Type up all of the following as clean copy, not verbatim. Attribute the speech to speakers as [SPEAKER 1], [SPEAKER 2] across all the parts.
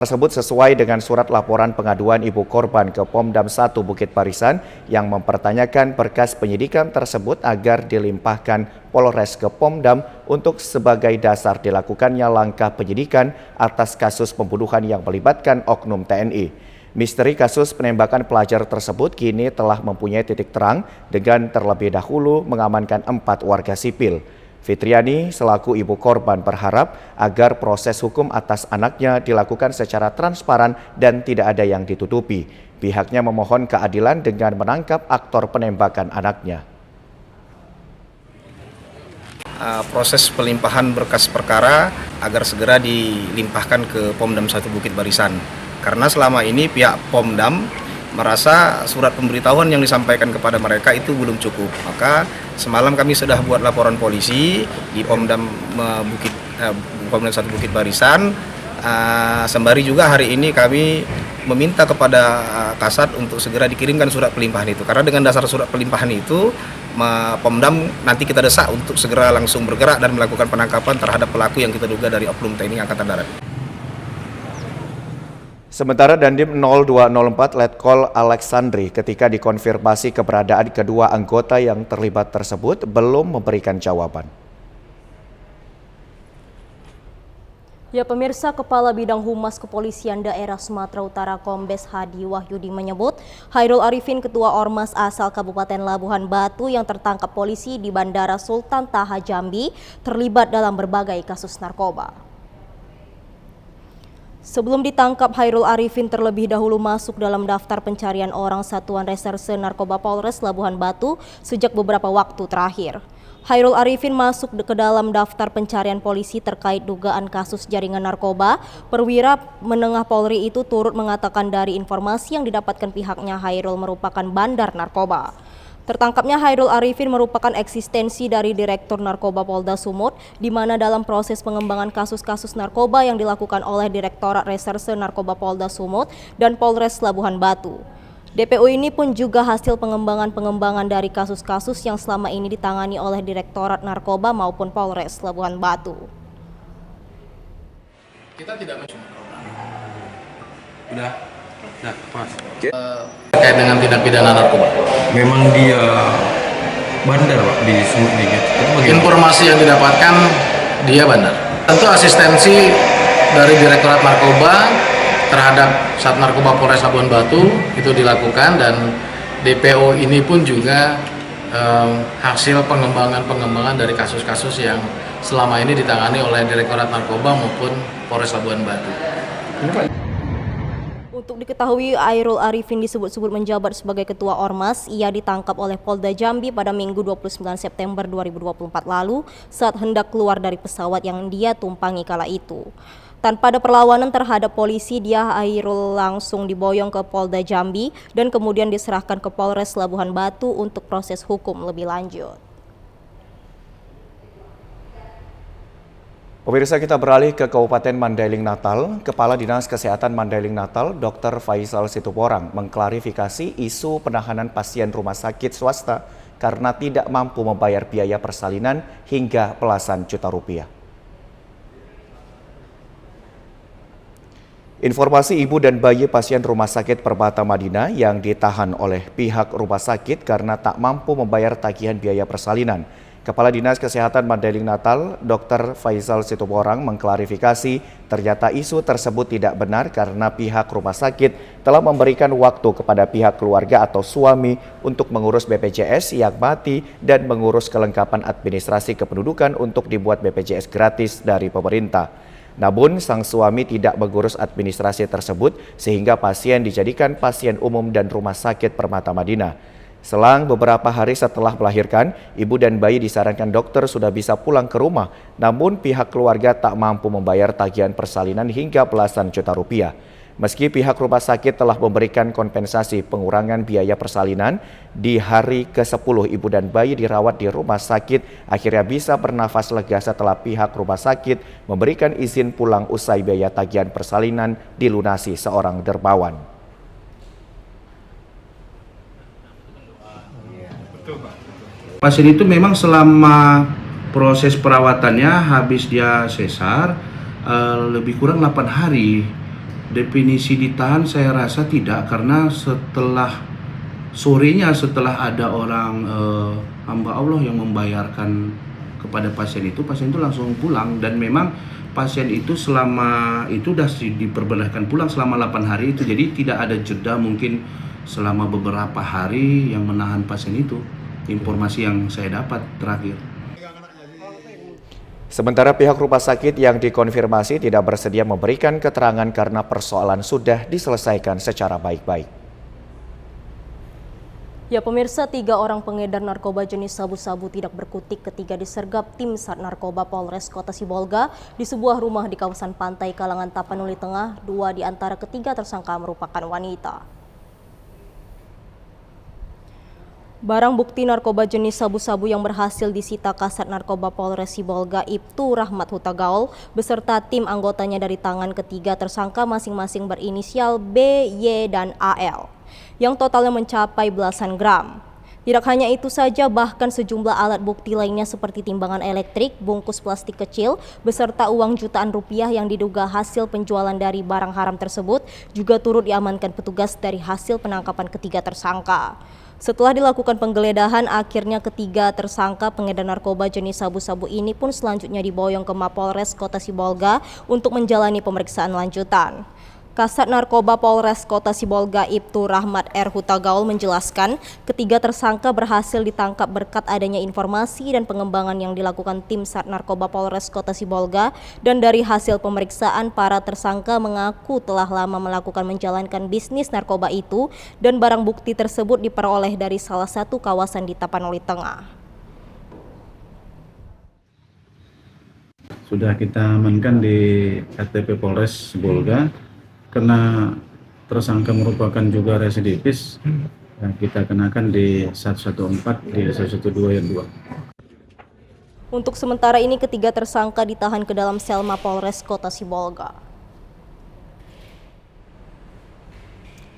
[SPEAKER 1] Tersebut sesuai dengan surat laporan pengaduan ibu korban ke Pomdam 1 Bukit Barisan yang mempertanyakan berkas penyidikan tersebut agar dilimpahkan Polres ke Pomdam untuk sebagai dasar dilakukannya langkah penyidikan atas kasus pembunuhan yang melibatkan oknum TNI. Misteri kasus penembakan pelajar tersebut kini telah mempunyai titik terang dengan terlebih dahulu mengamankan 4 warga sipil. Fitriani selaku ibu korban berharap agar proses hukum atas anaknya dilakukan secara transparan dan tidak ada yang ditutupi. Pihaknya memohon keadilan dengan menangkap aktor penembakan anaknya.
[SPEAKER 2] Proses pelimpahan berkas perkara agar segera dilimpahkan ke Pomdam 1 Bukit Barisan. Karena selama ini pihak Pomdam merasa surat pemberitahuan yang disampaikan kepada mereka itu belum cukup. Maka semalam kami sudah buat laporan polisi di Pomdam 1 Bukit Barisan. Sembari juga hari ini kami meminta kepada Kasat untuk segera dikirimkan surat pelimpahan itu. Karena dengan dasar surat pelimpahan itu, Pomdam nanti kita desak untuk segera langsung bergerak dan melakukan penangkapan terhadap pelaku yang kita duga dari oknum TNI Angkatan Darat.
[SPEAKER 1] Sementara Dandim 0204 Letkol Alexandri ketika dikonfirmasi keberadaan kedua anggota yang terlibat tersebut belum memberikan jawaban.
[SPEAKER 3] Ya pemirsa, Kepala Bidang Humas Kepolisian Daerah Sumatera Utara Kombes Hadi Wahyudi menyebut Hairul Arifin Ketua Ormas asal Kabupaten Labuhan Batu yang tertangkap polisi di Bandara Sultan Taha Jambi terlibat dalam berbagai kasus narkoba. Sebelum ditangkap, Hairul Arifin terlebih dahulu masuk dalam daftar pencarian orang Satuan Reserse Narkoba Polres Labuhan Batu sejak beberapa waktu terakhir. Hairul Arifin masuk ke dalam daftar pencarian polisi terkait dugaan kasus jaringan narkoba. Perwira menengah Polri itu turut mengatakan dari informasi yang didapatkan pihaknya Hairul merupakan bandar narkoba. Tertangkapnya Hairul Arifin merupakan eksistensi dari Direktur Narkoba Polda Sumut, di mana dalam proses pengembangan kasus-kasus narkoba yang dilakukan oleh Direktorat Reserse Narkoba Polda Sumut dan Polres Labuhan Batu. DPO ini pun juga hasil pengembangan dari kasus-kasus yang selama ini ditangani oleh Direktorat Narkoba maupun Polres Labuhan Batu.
[SPEAKER 4] Kita tidak udah, Mas. Terkait dengan tindak pidana narkoba.
[SPEAKER 5] Memang dia bandar, Pak, di Sumut ini.
[SPEAKER 4] Informasi yang didapatkan dia bandar. Tentu asistensi dari Direktorat Narkoba terhadap Sat Narkoba Polres Labuhan Batu itu dilakukan, dan DPO ini pun juga hasil pengembangan dari kasus-kasus yang selama ini ditangani oleh Direktorat Narkoba maupun Polres Labuhan Batu.
[SPEAKER 3] Untuk diketahui, Hairul Arifin disebut-sebut menjabat sebagai Ketua Ormas. Ia ditangkap oleh Polda Jambi pada Minggu 29 September 2024 lalu saat hendak keluar dari pesawat yang dia tumpangi kala itu. Tanpa ada perlawanan terhadap polisi, Hairul langsung diboyong ke Polda Jambi dan kemudian diserahkan ke Polres Labuhan Batu untuk proses hukum lebih lanjut.
[SPEAKER 1] Pemirsa, kita beralih ke Kabupaten Mandailing Natal. Kepala Dinas Kesehatan Mandailing Natal, Dr. Faisal Situborang, mengklarifikasi isu penahanan pasien rumah sakit swasta karena tidak mampu membayar biaya persalinan hingga belasan juta rupiah. Informasi ibu dan bayi pasien rumah sakit Permata Madinah yang ditahan oleh pihak rumah sakit karena tak mampu membayar tagihan biaya persalinan. Kepala Dinas Kesehatan Mandailing Natal, Dr. Faisal Situborang, mengklarifikasi ternyata isu tersebut tidak benar karena pihak rumah sakit telah memberikan waktu kepada pihak keluarga atau suami untuk mengurus BPJS yang mati dan mengurus kelengkapan administrasi kependudukan untuk dibuat BPJS gratis dari pemerintah. Namun, sang suami tidak mengurus administrasi tersebut sehingga pasien dijadikan pasien umum dan rumah sakit Permata Madinah. Selang beberapa hari setelah melahirkan, ibu dan bayi disarankan dokter sudah bisa pulang ke rumah, namun pihak keluarga tak mampu membayar tagihan persalinan hingga belasan juta rupiah. Meski pihak rumah sakit telah memberikan kompensasi pengurangan biaya persalinan, di hari ke-10 ibu dan bayi dirawat di rumah sakit akhirnya bisa bernafas lega setelah pihak rumah sakit memberikan izin pulang usai biaya tagihan persalinan dilunasi seorang dermawan.
[SPEAKER 6] Pasien itu memang selama proses perawatannya habis dia sesar lebih kurang 8 hari Definisi ditahan saya rasa tidak, karena sorenya setelah ada orang hamba Allah yang membayarkan kepada pasien itu langsung pulang, dan memang pasien itu selama itu sudah diperbolehkan pulang selama 8 hari itu, jadi tidak ada jeda mungkin selama beberapa hari yang menahan pasien itu. Informasi yang saya dapat terakhir.
[SPEAKER 1] Sementara pihak rumah sakit yang dikonfirmasi tidak bersedia memberikan keterangan karena persoalan sudah diselesaikan secara baik-baik.
[SPEAKER 3] Ya pemirsa, 3 orang pengedar narkoba jenis sabu-sabu tidak berkutik ketika disergap tim Sat Narkoba Polres Kota Sibolga di sebuah rumah di kawasan Pantai Kalangan Tapanuli Tengah. 2 di antara ketiga tersangka merupakan wanita. Barang bukti narkoba jenis sabu-sabu yang berhasil disita Kasat Narkoba Polres Sibolga Ibtu Rahmat Huta Gaul beserta tim anggotanya dari tangan ketiga tersangka masing-masing berinisial B, Y, dan AL yang totalnya mencapai belasan gram. Tidak hanya itu saja, bahkan sejumlah alat bukti lainnya seperti timbangan elektrik, bungkus plastik kecil, beserta uang jutaan rupiah yang diduga hasil penjualan dari barang haram tersebut juga turut diamankan petugas dari hasil penangkapan ketiga tersangka. Setelah dilakukan penggeledahan, akhirnya ketiga tersangka pengedar narkoba jenis sabu-sabu ini pun selanjutnya diboyong ke Mapolres Kota Sibolga untuk menjalani pemeriksaan lanjutan. Kasat Narkoba Polres Kota Sibolga Ibtu Rahmat R. Huta Gaul menjelaskan, ketiga tersangka berhasil ditangkap berkat adanya informasi dan pengembangan yang dilakukan tim Sat Narkoba Polres Kota Sibolga, dan dari hasil pemeriksaan para tersangka mengaku telah lama melakukan menjalankan bisnis narkoba itu, dan barang bukti tersebut diperoleh dari salah satu kawasan di Tapanuli Tengah.
[SPEAKER 7] Sudah kita amankan di KTP Polres Sibolga. Karena tersangka merupakan juga residivis, kita kenakan di 114 di 112 ayat 2.
[SPEAKER 3] Untuk sementara ini ketiga tersangka ditahan ke dalam sel Mapolres Kota Sibolga.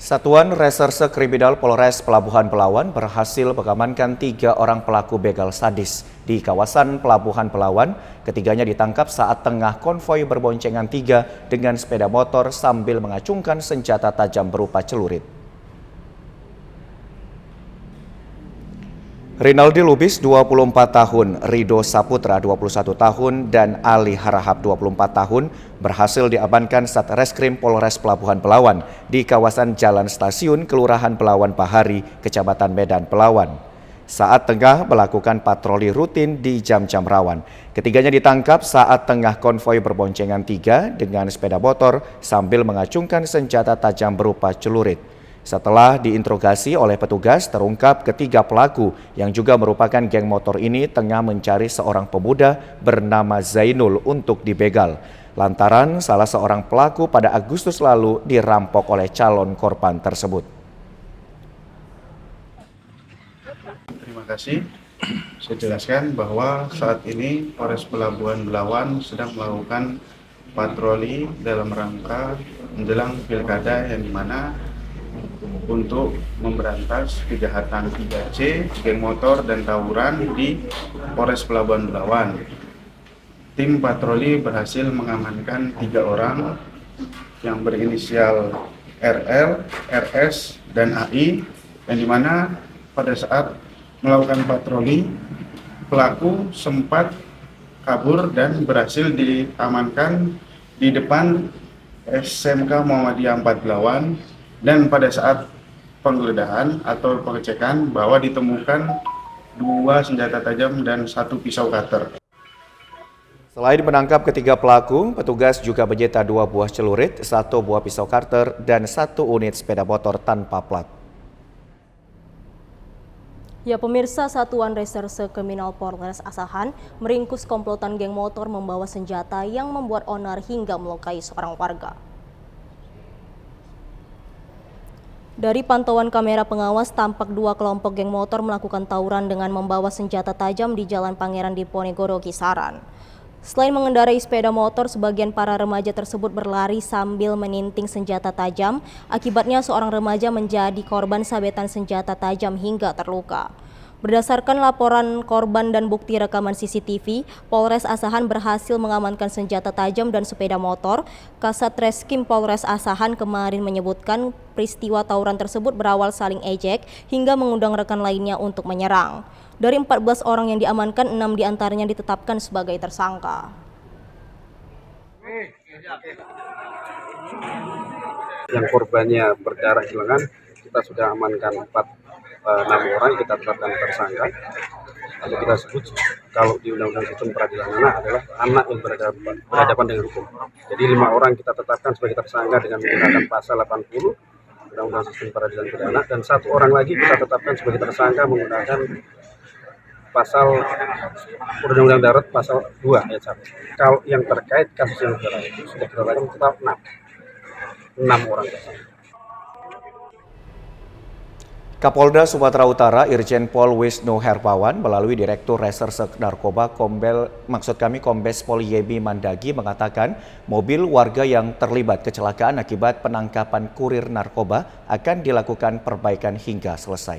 [SPEAKER 1] Satuan Reserse Kriminal Polres Pelabuhan Pelawan berhasil mengamankan 3 orang pelaku begal sadis di kawasan Pelabuhan Pelawan. Ketiganya ditangkap saat tengah konvoi berboncengan 3 dengan sepeda motor sambil mengacungkan senjata tajam berupa celurit. Rinaldi Lubis 24 tahun, Rido Saputra 21 tahun, dan Ali Harahap 24 tahun berhasil diamankan Satreskrim Polres Pelabuhan Pelawan di kawasan Jalan Stasiun Kelurahan Pelawan Bahari, Kecamatan Medan Pelawan. Saat tengah melakukan patroli rutin di jam-jam rawan. Ketiganya ditangkap saat tengah konvoi berboncengan 3 dengan sepeda motor sambil mengacungkan senjata tajam berupa celurit. Setelah diinterogasi oleh petugas, terungkap ketiga pelaku yang juga merupakan geng motor ini tengah mencari seorang pemuda bernama Zainul untuk dibegal. Lantaran salah seorang pelaku pada Agustus lalu dirampok oleh calon korban tersebut.
[SPEAKER 6] Terima kasih. Saya jelaskan bahwa saat ini Polres Pelabuhan Belawan sedang melakukan patroli dalam rangka menjelang pilkada, yang dimana untuk memberantas kejahatan 3C, geng motor dan tawuran di Polres Pelabuhan Belawan. Tim patroli berhasil mengamankan 3 orang yang berinisial RL, RS, dan AI, yang dimana pada saat melakukan patroli pelaku sempat kabur dan berhasil diamankan di depan SMK Muhammadiyah 4 Belawan. Dan pada saat penggeledahan atau pengecekan bahwa ditemukan 2 senjata tajam dan 1 pisau cutter.
[SPEAKER 1] Selain menangkap ketiga pelaku, petugas juga menyita 2 buah celurit, 1 buah pisau cutter, dan 1 unit sepeda motor tanpa plat.
[SPEAKER 3] Ya pemirsa, Satuan Reserse Kriminal Polres Asahan meringkus komplotan geng motor membawa senjata yang membuat onar hingga melukai seorang warga. Dari pantauan kamera pengawas, tampak 2 kelompok geng motor melakukan tawuran dengan membawa senjata tajam di Jalan Pangeran Diponegoro, Kisaran. Selain mengendarai sepeda motor, sebagian para remaja tersebut berlari sambil meninting senjata tajam. Akibatnya seorang remaja menjadi korban sabetan senjata tajam hingga terluka. Berdasarkan laporan korban dan bukti rekaman CCTV, Polres Asahan berhasil mengamankan senjata tajam dan sepeda motor. Kasat Reskrim Polres Asahan kemarin menyebutkan peristiwa tawuran tersebut berawal saling ejek hingga mengundang rekan lainnya untuk menyerang. Dari 14 orang yang diamankan, 6 diantaranya ditetapkan sebagai tersangka.
[SPEAKER 8] Yang korbannya berdarah di lengan, kita sudah amankan 6 orang, kita tetapkan tersangka. Atau kita sebut kalau di Undang-Undang Sistem Peradilan Anak adalah anak yang berhadapan dengan hukum. Jadi 5 orang kita tetapkan sebagai tersangka dengan menggunakan pasal 80 Undang-Undang Sistem Peradilan Pidana, dan 1 orang lagi kita tetapkan sebagai tersangka menggunakan pasal Undang-Undang Darurat pasal 2 ayat 1. Kalau yang terkait kasus yang itu sudah kita lakukan tetap 6 orang tersangka.
[SPEAKER 1] Kapolda Sumatera Utara Irjen Pol Wisnu Herbawan melalui Direktur Reserse Narkoba Kombes Pol Yemi Mandagi mengatakan mobil warga yang terlibat kecelakaan akibat penangkapan kurir narkoba akan dilakukan perbaikan hingga selesai.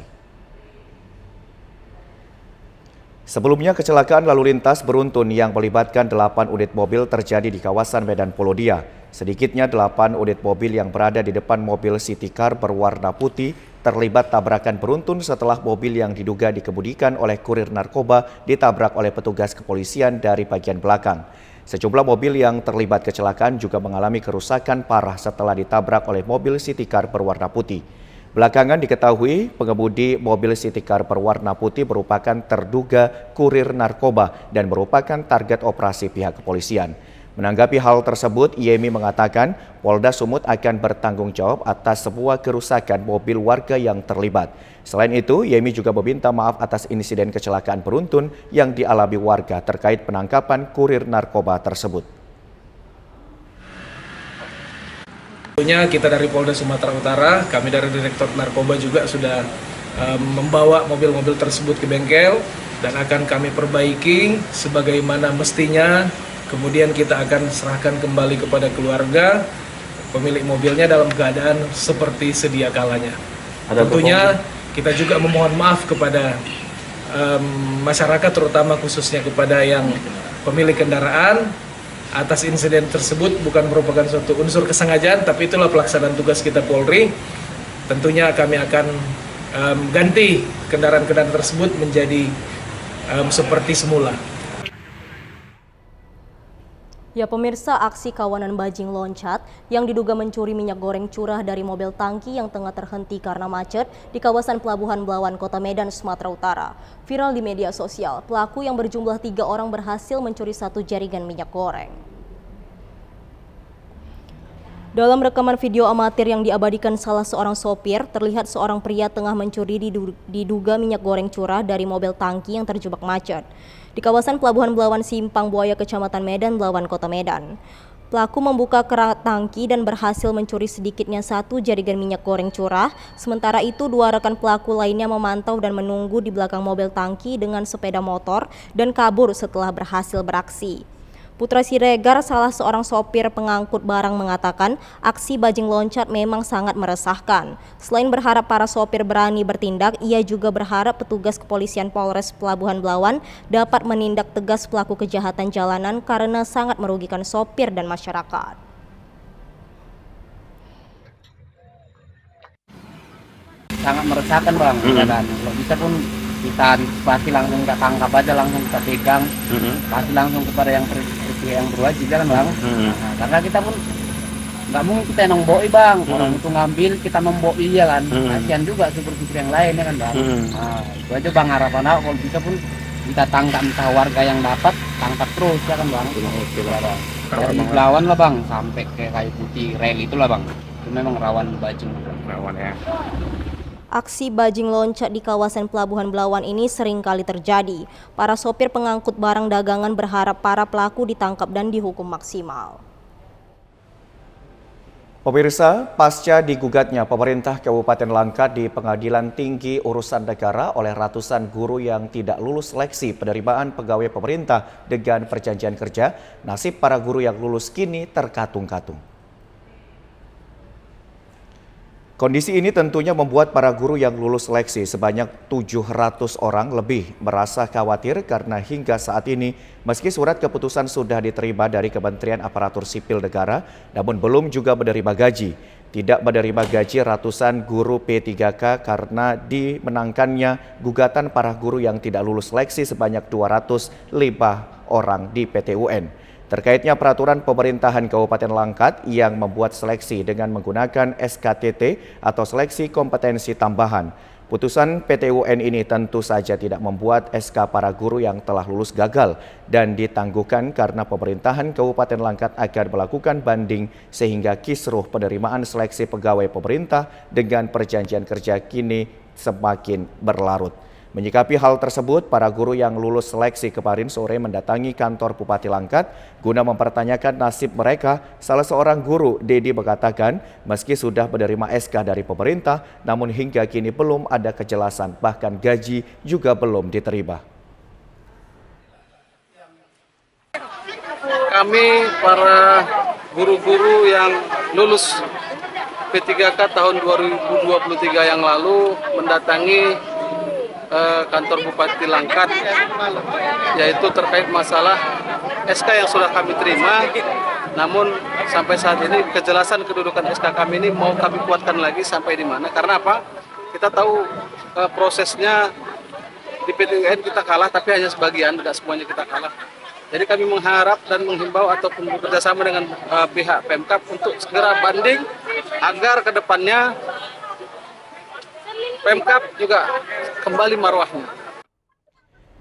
[SPEAKER 1] Sebelumnya kecelakaan lalu lintas beruntun yang melibatkan 8 unit mobil terjadi di kawasan Medan Polodia. Sedikitnya 8 unit mobil yang berada di depan mobil City Car berwarna putih terlibat tabrakan beruntun setelah mobil yang diduga dikemudikan oleh kurir narkoba ditabrak oleh petugas kepolisian dari bagian belakang. Sejumlah mobil yang terlibat kecelakaan juga mengalami kerusakan parah setelah ditabrak oleh mobil City Car berwarna putih. Belakangan diketahui pengemudi mobil City Car berwarna putih merupakan terduga kurir narkoba dan merupakan target operasi pihak kepolisian. Menanggapi hal tersebut, Yemi mengatakan Polda Sumut akan bertanggung jawab atas semua kerusakan mobil warga yang terlibat. Selain itu, Yemi juga meminta maaf atas insiden kecelakaan beruntun yang dialami warga terkait penangkapan kurir narkoba tersebut.
[SPEAKER 9] Tentunya kita dari Polda Sumatera Utara, kami dari Direktur Narkoba juga sudah membawa mobil-mobil tersebut ke bengkel dan akan kami perbaiki sebagaimana mestinya. Kemudian kita akan serahkan kembali kepada keluarga pemilik mobilnya dalam keadaan seperti sedia kalanya. Tentunya kita juga memohon maaf kepada masyarakat, terutama khususnya kepada yang pemilik kendaraan atas insiden tersebut. Bukan merupakan suatu unsur kesengajaan, tapi itulah pelaksanaan tugas kita Polri. Tentunya kami akan ganti kendaraan-kendaraan tersebut menjadi seperti semula.
[SPEAKER 3] Ya pemirsa, aksi kawanan bajing loncat yang diduga mencuri minyak goreng curah dari mobil tangki yang tengah terhenti karena macet di kawasan Pelabuhan Belawan, Kota Medan, Sumatera Utara. Viral di media sosial, pelaku yang berjumlah 3 orang berhasil mencuri 1 jaringan minyak goreng. Dalam rekaman video amatir yang diabadikan salah seorang sopir, terlihat seorang pria tengah mencuri diduga minyak goreng curah dari mobil tangki yang terjebak macet di kawasan Pelabuhan Belawan Simpang Buaya, Kecamatan Medan, Belawan, Kota Medan. Pelaku membuka keran tangki dan berhasil mencuri sedikitnya 1 jaringan minyak goreng curah. Sementara itu 2 rekan pelaku lainnya memantau dan menunggu di belakang mobil tangki dengan sepeda motor dan kabur setelah berhasil beraksi. Putra Siregar, salah seorang sopir pengangkut barang, mengatakan aksi bajing loncat memang sangat meresahkan. Selain berharap para sopir berani bertindak, ia juga berharap petugas kepolisian Polres Pelabuhan Belawan dapat menindak tegas pelaku kejahatan jalanan karena sangat merugikan sopir dan masyarakat.
[SPEAKER 10] Sangat meresahkan bang, ya kan? Kalau bisa pun kita pasti langsung kita tangkap aja, langsung kita pegang, pasti langsung kepada yang berwajib kan bang. Nah, karena kita pun nggak mungkin kita nomboi bang, orang itu ngambil kita nomboi ya kan, kasihan juga seperti yang lain ya kan bang. Nah, itu aja bang harapan aku, kalau bisa pun kita tangkap, entah warga yang dapat tangkap terus ya kan bang. Dari Belawan lah bang sampai ke Kayu Putih rel itulah bang, itu memang rawan bajing. Rawan ya.
[SPEAKER 3] Aksi bajing loncat di kawasan Pelabuhan Belawan ini sering kali terjadi. Para sopir pengangkut barang dagangan berharap para pelaku ditangkap dan dihukum maksimal.
[SPEAKER 1] Pemirsa, pasca digugatnya pemerintah Kabupaten Langkat di Pengadilan Tinggi Urusan Negara oleh ratusan guru yang tidak lulus seleksi penerimaan pegawai pemerintah dengan perjanjian kerja, nasib para guru yang lulus kini terkatung-katung. Kondisi ini tentunya membuat para guru yang lulus seleksi sebanyak 700 orang lebih merasa khawatir karena hingga saat ini meski surat keputusan sudah diterima dari Kementerian Aparatur Sipil Negara namun belum juga menerima gaji. Tidak menerima gaji ratusan guru P3K karena dimenangkannya gugatan para guru yang tidak lulus seleksi sebanyak 205 orang di PT UN. Terkaitnya peraturan pemerintahan Kabupaten Langkat yang membuat seleksi dengan menggunakan SKTT atau seleksi kompetensi tambahan. Putusan PT UN ini tentu saja tidak membuat SK para guru yang telah lulus gagal dan ditangguhkan karena pemerintahan Kabupaten Langkat akan melakukan banding sehingga kisruh penerimaan seleksi pegawai pemerintah dengan perjanjian kerja kini semakin berlarut. Menyikapi hal tersebut, para guru yang lulus seleksi kemarin sore mendatangi kantor Bupati Langkat guna mempertanyakan nasib mereka. Salah seorang guru, Dedi, mengatakan meski sudah menerima SK dari pemerintah, namun hingga kini belum ada kejelasan, bahkan gaji juga belum diterima.
[SPEAKER 8] Kami para guru-guru yang lulus P3K tahun 2023 yang lalu mendatangi kantor Bupati Langkat, yaitu terkait masalah SK yang sudah kami terima, namun sampai saat ini kejelasan kedudukan SK kami ini mau kami kuatkan lagi sampai di mana. Karena apa? Kita tahu prosesnya di PT UN kita kalah, tapi hanya sebagian, tidak semuanya kita kalah. Jadi kami mengharap dan menghimbau ataupun bekerjasama dengan pihak Pemkab untuk segera banding agar kedepannya Pemkab juga kembali marwahnya.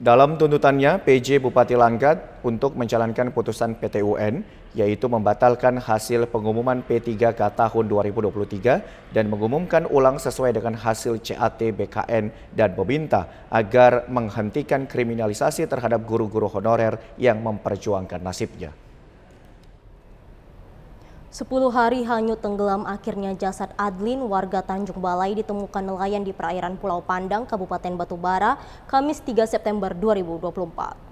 [SPEAKER 1] Dalam tuntutannya, PJ Bupati Langkat untuk menjalankan putusan PT UN, yaitu membatalkan hasil pengumuman P3K tahun 2023 dan mengumumkan ulang sesuai dengan hasil CAT BKN dan meminta agar menghentikan kriminalisasi terhadap guru-guru honorer yang memperjuangkan nasibnya.
[SPEAKER 3] 10 hari hanyut tenggelam, akhirnya jasad Adlin warga Tanjung Balai ditemukan nelayan di perairan Pulau Pandang, Kabupaten Batubara, Kamis 3 September 2024.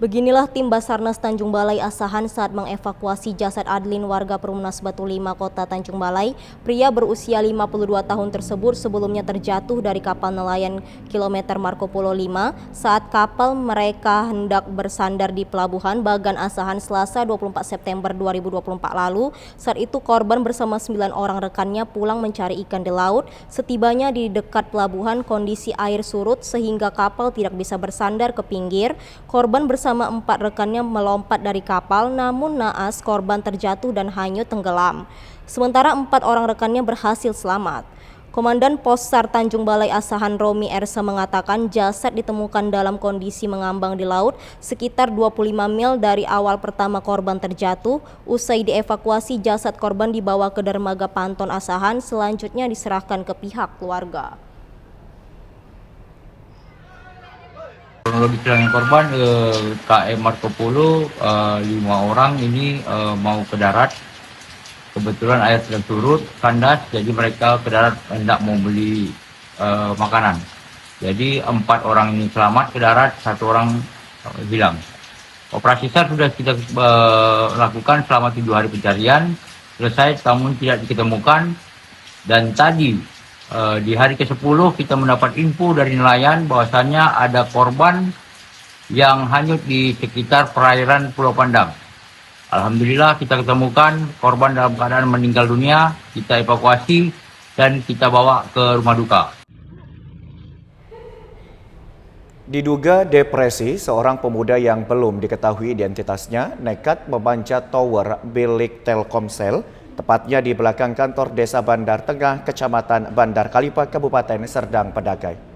[SPEAKER 3] Beginilah tim Basarnas Tanjung Balai Asahan saat mengevakuasi jasad Adlin warga Perumnas Batu 5 Kota Tanjung Balai. Pria berusia 52 tahun tersebut sebelumnya terjatuh dari kapal nelayan kilometer Marco Polo 5 saat kapal mereka hendak bersandar di pelabuhan Bagan Asahan Selasa 24 September 2024 lalu. Saat itu korban bersama 9 orang rekannya pulang mencari ikan di laut. Setibanya di dekat pelabuhan kondisi air surut sehingga kapal tidak bisa bersandar ke pinggir. Korban bersama 4 rekannya melompat dari kapal, namun naas korban terjatuh dan hanyut tenggelam. Sementara 4 orang rekannya berhasil selamat. Komandan Pos SAR Tanjung Balai Asahan Romi Ersa mengatakan jasad ditemukan dalam kondisi mengambang di laut sekitar 25 mil dari awal pertama korban terjatuh. Usai dievakuasi, jasad korban dibawa ke dermaga Panton Asahan, selanjutnya diserahkan ke pihak keluarga.
[SPEAKER 11] Kronologi hilangnya korban KM Marco Polo 5 orang ini mau ke darat. Kebetulan air sedang surut, kandas, jadi mereka ke darat hendak mau beli makanan. Jadi 4 orang ini selamat ke darat, 1 orang hilang. Operasi SAR sudah kita lakukan selama 7 hari pencarian, selesai namun tidak diketemukan. Dan tadi di hari ke-10 kita mendapat info dari nelayan bahwasannya ada korban yang hanyut di sekitar perairan Pulau Pandang. Alhamdulillah kita ketemukan korban dalam keadaan meninggal dunia, kita evakuasi dan kita bawa ke rumah duka.
[SPEAKER 1] Diduga depresi, seorang pemuda yang belum diketahui identitasnya nekat memanjat tower milik Telkomsel, tepatnya di belakang kantor Desa Bandar Tengah, Kecamatan Bandar Kalipa, Kabupaten Serdang Pedagai.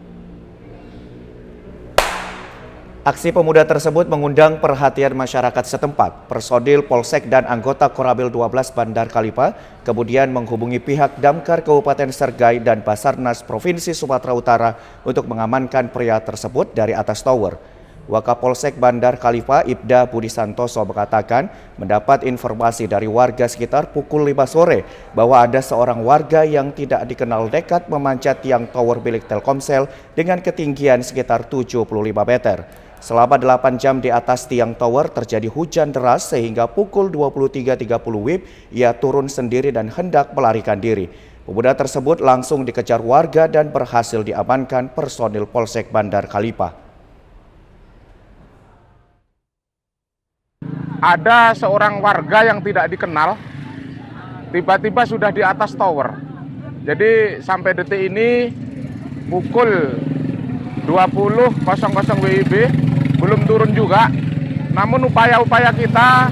[SPEAKER 1] Aksi pemuda tersebut mengundang perhatian masyarakat setempat. Personil Polsek dan anggota Koramil 12 Bandar Kalipa kemudian menghubungi pihak Damkar Kabupaten Sergai dan Basarnas Provinsi Sumatera Utara untuk mengamankan pria tersebut dari atas tower. Wakapolsek Bandar Kalipa Ibda Budi Santoso mengatakan mendapat informasi dari warga sekitar pukul 5 sore bahwa ada seorang warga yang tidak dikenal nekat memanjat tiang tower milik Telkomsel dengan ketinggian sekitar 75 meter. Selama 8 jam di atas tiang tower terjadi hujan deras sehingga pukul 23.30 WIB ia turun sendiri dan hendak melarikan diri. Pemuda tersebut langsung dikejar warga dan berhasil diamankan personil Polsek Bandar Kalipah.
[SPEAKER 12] Ada seorang warga yang tidak dikenal, tiba-tiba sudah di atas tower. Jadi sampai detik ini pukul 20.00 WIB belum turun juga. Namun upaya-upaya kita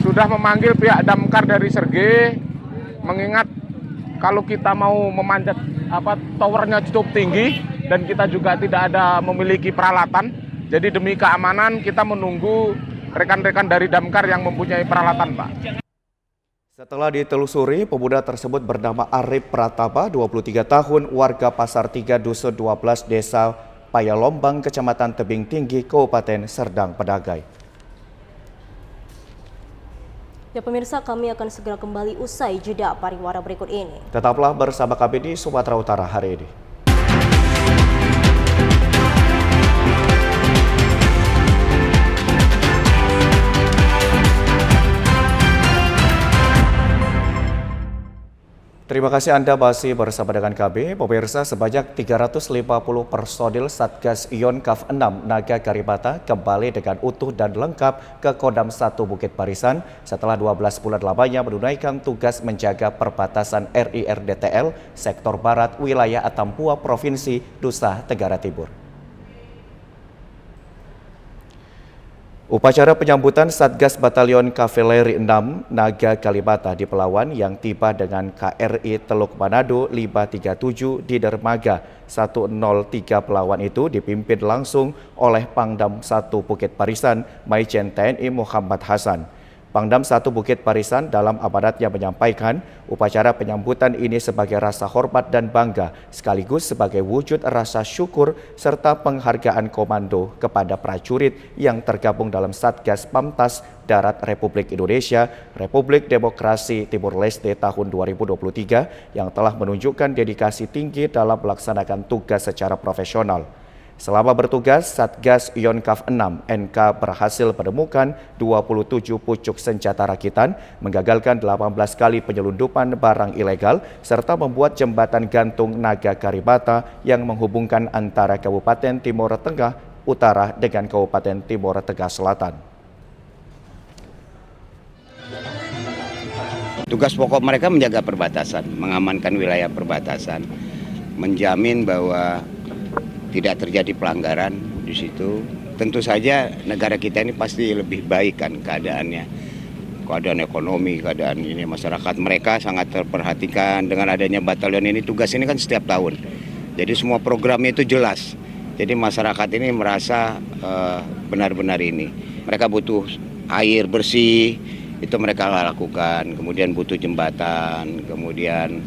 [SPEAKER 12] sudah memanggil pihak damkar dari Serge, mengingat kalau kita mau memanjat towernya cukup tinggi dan kita juga tidak ada memiliki peralatan. Jadi demi keamanan kita menunggu rekan-rekan dari damkar yang mempunyai peralatan, Pak.
[SPEAKER 1] Setelah ditelusuri, pemuda tersebut bernama Arif Pratapa, 23 tahun, warga Pasar 3 Dusun 12 Desa Payalombang, Kecamatan Tebing Tinggi, Kabupaten Serdang Pedagai.
[SPEAKER 3] Ya pemirsa, kami akan segera kembali usai jeda pariwara berikut ini.
[SPEAKER 1] Tetaplah bersama kami di Sumatera Utara hari ini. Terima kasih Anda masih bersama dengan kami. Pemirsa, sebanyak 350 personil Satgas Yonkaf 6 Naga Kalibata kembali dengan utuh dan lengkap ke Kodam 1 Bukit Barisan setelah 12 bulan lamanya menunaikan tugas menjaga perbatasan RIRDTL Sektor Barat wilayah Atampua Provinsi Nusa Tenggara Timur. Upacara penyambutan Satgas Batalion Kavaleri 6 Naga Kalibata di Pelawan yang tiba dengan KRI Teluk Manado 537 di dermaga 103 Pelawan itu dipimpin langsung oleh Pangdam 1 Bukit Barisan Maijen TNI Muhammad Hasan. Pangdam 1 Bukit Barisan dalam amanatnya menyampaikan upacara penyambutan ini sebagai rasa hormat dan bangga sekaligus sebagai wujud rasa syukur serta penghargaan komando kepada prajurit yang tergabung dalam Satgas Pamtas Darat Republik Indonesia Republik Demokrasi Timur Leste tahun 2023 yang telah menunjukkan dedikasi tinggi dalam melaksanakan tugas secara profesional. Selama bertugas, Satgas Yonkaf 6 NK berhasil menemukan 27 pucuk senjata rakitan, menggagalkan 18 kali penyelundupan barang ilegal, serta membuat jembatan gantung Naga Kalibata yang menghubungkan antara Kabupaten Timur Tengah Utara dengan Kabupaten Timur Tengah Selatan.
[SPEAKER 13] Tugas pokok mereka menjaga perbatasan, mengamankan wilayah perbatasan, menjamin bahwa tidak terjadi pelanggaran di situ. Tentu saja negara kita ini pasti lebih baik kan keadaannya. Keadaan ekonomi, keadaan ini masyarakat mereka sangat terperhatikan dengan adanya batalion ini. Tugas ini kan setiap tahun. Jadi semua programnya itu jelas. Jadi masyarakat ini merasa benar-benar ini. Mereka butuh air bersih, itu mereka lakukan. Kemudian butuh jembatan, kemudian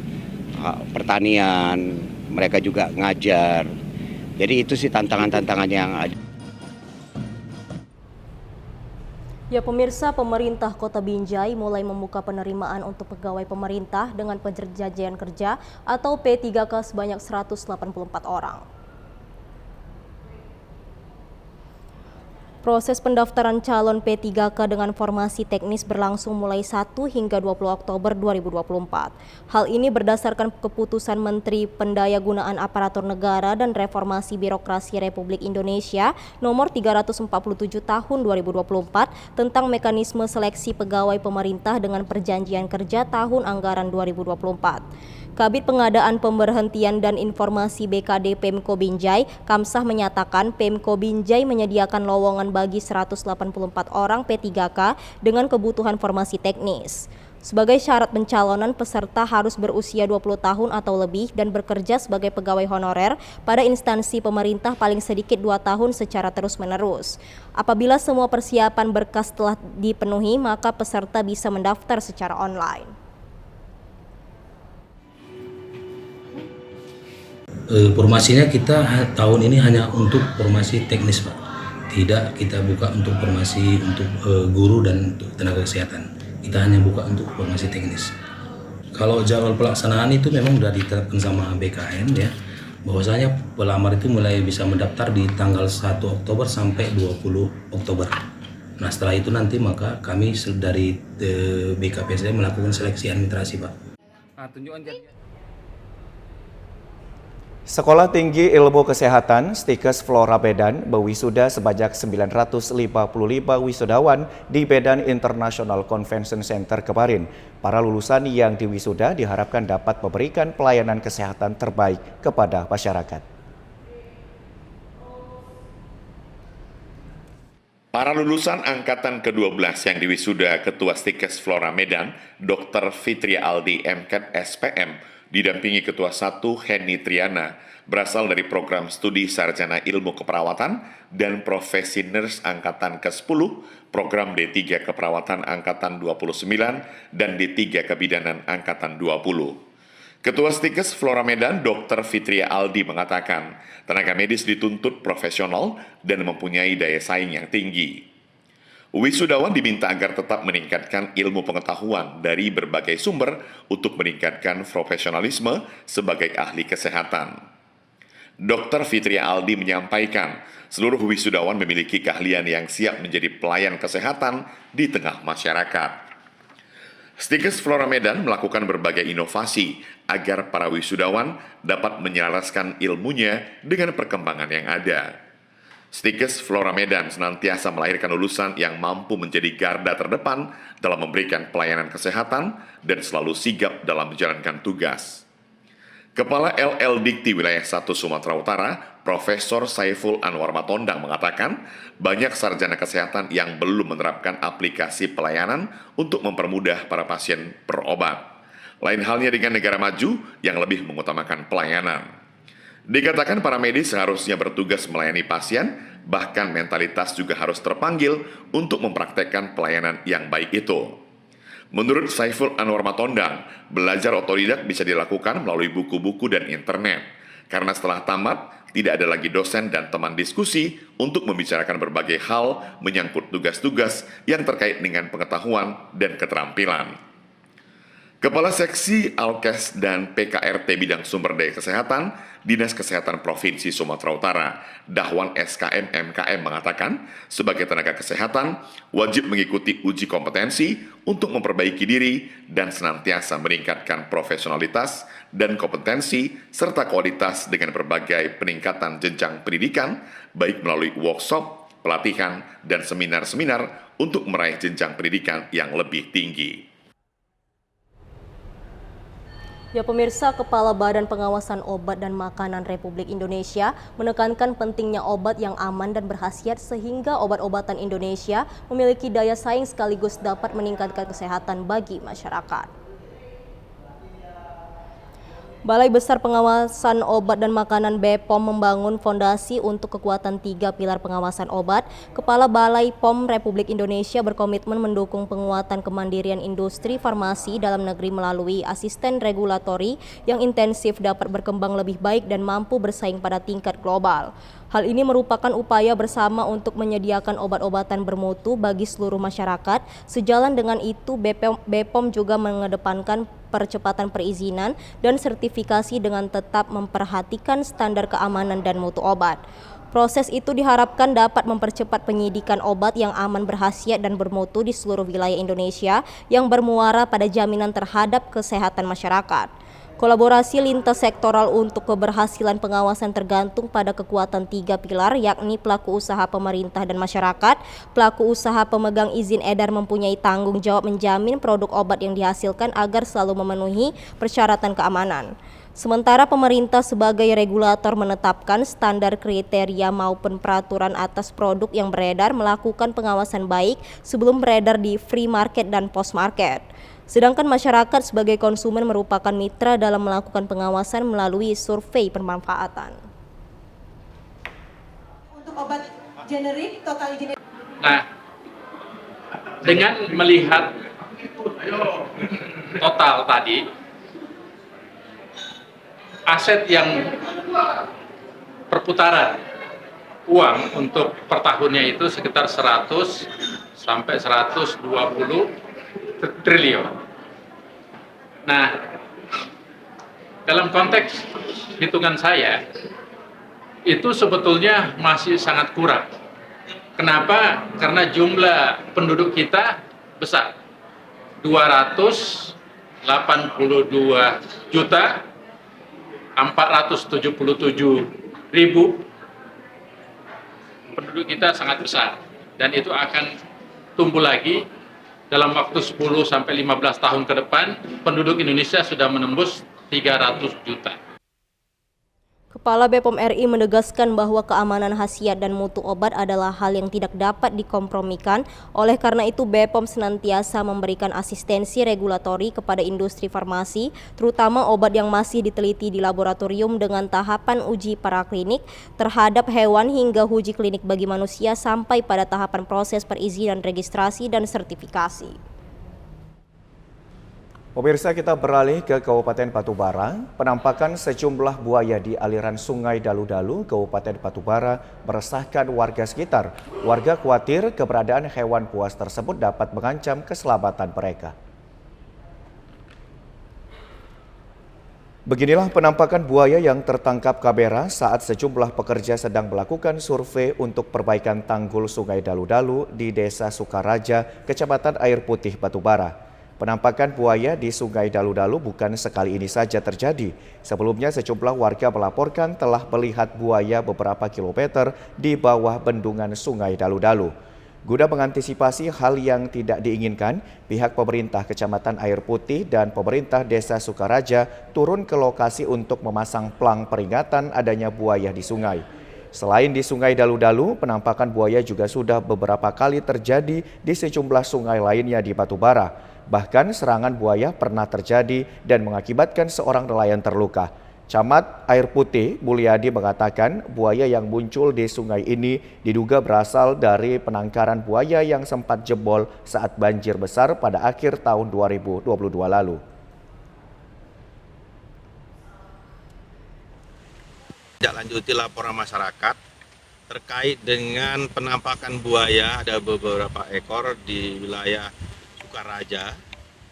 [SPEAKER 13] pertanian, mereka juga ngajar. Jadi itu sih tantangan-tantangan yang ada.
[SPEAKER 3] Ya pemirsa, pemerintah Kota Binjai mulai membuka penerimaan untuk pegawai pemerintah dengan perjanjian kerja atau P3K sebanyak 184 orang. Proses pendaftaran calon P3K dengan formasi teknis berlangsung mulai 1 hingga 20 Oktober 2024. Hal ini berdasarkan keputusan Menteri Pendayagunaan Aparatur Negara dan Reformasi Birokrasi Republik Indonesia nomor 347 tahun 2024 tentang mekanisme seleksi pegawai pemerintah dengan perjanjian kerja tahun anggaran 2024. Kabid Pengadaan Pemberhentian dan Informasi BKD Pemko Binjai, Kamsah menyatakan Pemko Binjai menyediakan lowongan bagi 184 orang P3K dengan kebutuhan formasi teknis. Sebagai syarat pencalonan, peserta harus berusia 20 tahun atau lebih dan bekerja sebagai pegawai honorer pada instansi pemerintah paling sedikit 2 tahun secara terus-menerus. Apabila semua persiapan berkas telah dipenuhi, maka peserta bisa mendaftar secara online.
[SPEAKER 14] Formasinya kita tahun ini hanya untuk formasi teknis, Pak. Tidak kita buka untuk formasi untuk guru dan untuk tenaga kesehatan. Kita hanya buka untuk formasi teknis. Kalau jadwal pelaksanaan itu memang sudah ditetapkan sama BKN ya. bahwasanya pelamar itu mulai bisa mendaftar di tanggal 1 Oktober sampai 20 Oktober. Nah setelah itu nanti maka kami dari BKPSDM melakukan seleksi administrasi Pak.
[SPEAKER 1] Sekolah Tinggi Ilmu Kesehatan Stikes Flora Medan berwisuda sebanyak 955 wisudawan di Medan International Convention Center kemarin. Para lulusan yang diwisuda diharapkan dapat memberikan pelayanan kesehatan terbaik kepada masyarakat.
[SPEAKER 15] Para lulusan angkatan ke-12 yang diwisuda Ketua Stikes Flora Medan, Dr. Fitria Aldi MKet SPM, didampingi Ketua 1 Henny Triana, berasal dari program studi Sarjana Ilmu Keperawatan dan Profesi Nurse Angkatan ke-10, program D3 Keperawatan Angkatan 29, dan D3 Kebidanan Angkatan 20. Ketua Stikes Flora Medan, Dr. Fitria Aldi mengatakan, tenaga medis dituntut profesional dan mempunyai daya saing yang tinggi. Wisudawan diminta agar tetap meningkatkan ilmu pengetahuan dari berbagai sumber untuk meningkatkan profesionalisme sebagai ahli kesehatan. Dr. Fitria Aldi menyampaikan, seluruh wisudawan memiliki keahlian yang siap menjadi pelayan kesehatan di tengah masyarakat. Stikes Flora Medan melakukan berbagai inovasi agar para wisudawan dapat menyelaraskan ilmunya dengan perkembangan yang ada. Stikes Flora Medan senantiasa melahirkan lulusan yang mampu menjadi garda terdepan dalam memberikan pelayanan kesehatan dan selalu sigap dalam menjalankan tugas. Kepala LL Dikti Wilayah 1 Sumatera Utara, Profesor Saiful Anwar Matondang mengatakan, banyak sarjana kesehatan yang belum menerapkan aplikasi pelayanan untuk mempermudah para pasien berobat. Lain halnya dengan negara maju yang lebih mengutamakan pelayanan. Dikatakan para medis seharusnya bertugas melayani pasien, bahkan mentalitas juga harus terpanggil untuk mempraktekkan pelayanan yang baik itu. Menurut Saiful Anwar Matondang, belajar otodidak bisa dilakukan melalui buku-buku dan internet. Karena setelah tamat, tidak ada lagi dosen dan teman diskusi untuk membicarakan berbagai hal menyangkut tugas-tugas yang terkait dengan pengetahuan dan keterampilan. Kepala Seksi Alkes dan PKRT Bidang Sumber Daya Kesehatan, Dinas Kesehatan Provinsi Sumatera Utara, Dahwan SKM MKM mengatakan, sebagai tenaga kesehatan, wajib mengikuti uji kompetensi untuk memperbaiki diri dan senantiasa meningkatkan profesionalitas dan kompetensi serta kualitas dengan berbagai peningkatan jenjang pendidikan, baik melalui workshop, pelatihan, dan seminar-seminar untuk meraih jenjang pendidikan yang lebih tinggi.
[SPEAKER 3] Ya pemirsa, Kepala Badan Pengawasan Obat dan Makanan Republik Indonesia menekankan pentingnya obat yang aman dan berkhasiat sehingga obat-obatan Indonesia memiliki daya saing sekaligus dapat meningkatkan kesehatan bagi masyarakat. Balai Besar Pengawasan Obat dan Makanan BPOM membangun fondasi untuk kekuatan 3 pilar pengawasan obat. Kepala Balai POM Republik Indonesia berkomitmen mendukung penguatan kemandirian industri farmasi dalam negeri melalui asisten regulatori yang intensif dapat berkembang lebih baik dan mampu bersaing pada tingkat global. Hal ini merupakan upaya bersama untuk menyediakan obat-obatan bermutu bagi seluruh masyarakat. Sejalan dengan itu, BPOM juga mengedepankan percepatan perizinan dan sertifikasi dengan tetap memperhatikan standar keamanan dan mutu obat. Proses itu diharapkan dapat mempercepat penyidikan obat yang aman, berkhasiat, dan bermutu di seluruh wilayah Indonesia yang bermuara pada jaminan terhadap kesehatan masyarakat. Kolaborasi lintas sektoral untuk keberhasilan pengawasan tergantung pada kekuatan 3 pilar, yakni pelaku usaha, pemerintah, dan masyarakat. Pelaku usaha pemegang izin edar mempunyai tanggung jawab menjamin produk obat yang dihasilkan agar selalu memenuhi persyaratan keamanan. Sementara pemerintah sebagai regulator menetapkan standar, kriteria maupun peraturan atas produk yang beredar, melakukan pengawasan baik sebelum beredar di free market dan post market. Sedangkan masyarakat sebagai konsumen merupakan mitra dalam melakukan pengawasan melalui survei bermanfaatan.
[SPEAKER 16] Untuk obat generik, total generik.
[SPEAKER 17] Nah, dengan melihat total tadi, aset yang perputaran uang untuk per tahunnya itu sekitar 100 sampai 120 triliun. Nah, dalam konteks hitungan saya, itu sebetulnya masih sangat kurang. Kenapa? Karena jumlah penduduk kita besar, 282.477.000 penduduk kita sangat besar, dan itu akan tumbuh lagi. Dalam waktu 10 sampai 15 tahun ke depan, penduduk Indonesia sudah menembus 300 juta.
[SPEAKER 3] Kepala BPOM RI menegaskan bahwa keamanan khasiat dan mutu obat adalah hal yang tidak dapat dikompromikan. Oleh karena itu, BPOM senantiasa memberikan asistensi regulatori kepada industri farmasi, terutama obat yang masih diteliti di laboratorium dengan tahapan uji praklinik terhadap hewan hingga uji klinik bagi manusia sampai pada tahapan proses perizinan registrasi dan sertifikasi.
[SPEAKER 1] Pemirsa, kita beralih ke Kabupaten Batubara. Penampakan sejumlah buaya di aliran Sungai Dalu-Dalu, Kabupaten Batubara, meresahkan warga sekitar. Warga khawatir keberadaan hewan buas tersebut dapat mengancam keselamatan mereka. Beginilah penampakan buaya yang tertangkap kamera saat sejumlah pekerja sedang melakukan survei untuk perbaikan tanggul Sungai Dalu-Dalu di Desa Sukaraja, Kecamatan Air Putih, Batubara. Penampakan buaya di Sungai Dalu-Dalu bukan sekali ini saja terjadi. Sebelumnya sejumlah warga melaporkan telah melihat buaya beberapa kilometer di bawah bendungan Sungai Dalu-Dalu. Guna mengantisipasi hal yang tidak diinginkan, pihak pemerintah Kecamatan Air Putih dan pemerintah Desa Sukaraja turun ke lokasi untuk memasang plang peringatan adanya buaya di sungai. Selain di Sungai Dalu-Dalu, penampakan buaya juga sudah beberapa kali terjadi di sejumlah sungai lainnya di Batubara. Bahkan serangan buaya pernah terjadi dan mengakibatkan seorang nelayan terluka. Camat Air Putih Mulyadi mengatakan buaya yang muncul di sungai ini diduga berasal dari penangkaran buaya yang sempat jebol saat banjir besar pada akhir tahun 2022 lalu.
[SPEAKER 18] Lanjuti laporan masyarakat terkait dengan penampakan buaya, ada beberapa ekor di wilayah Sukaraja.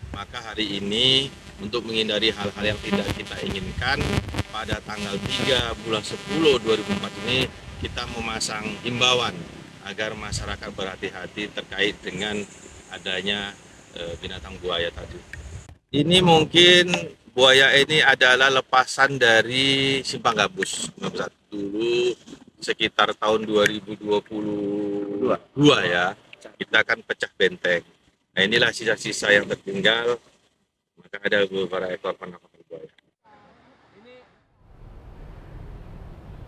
[SPEAKER 18] Maka hari ini untuk menghindari hal-hal yang tidak kita inginkan, pada tanggal 3 bulan 10 2004 ini kita memasang himbauan agar masyarakat berhati-hati terkait dengan adanya binatang buaya tadi. Ini mungkin buaya ini adalah lepasan dari Simpang Gabus dulu sekitar tahun 2022 ya, kita akan pecah benteng. Nah, inilah sisa-sisa yang tertinggal, maka ada beberapa ekor penampakan buaya.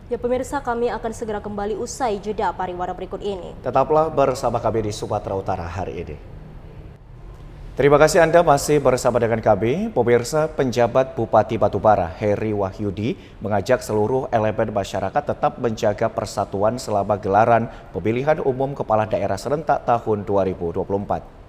[SPEAKER 3] Ya pemirsa, kami akan segera kembali usai jeda pariwara berikut ini.
[SPEAKER 1] Tetaplah bersama kami di Sumatera Utara hari ini. Terima kasih Anda masih bersama dengan kami. Pemirsa, penjabat Bupati Batubara Heri Wahyudi mengajak seluruh elemen masyarakat tetap menjaga persatuan selama gelaran pemilihan umum kepala daerah serentak tahun 2024.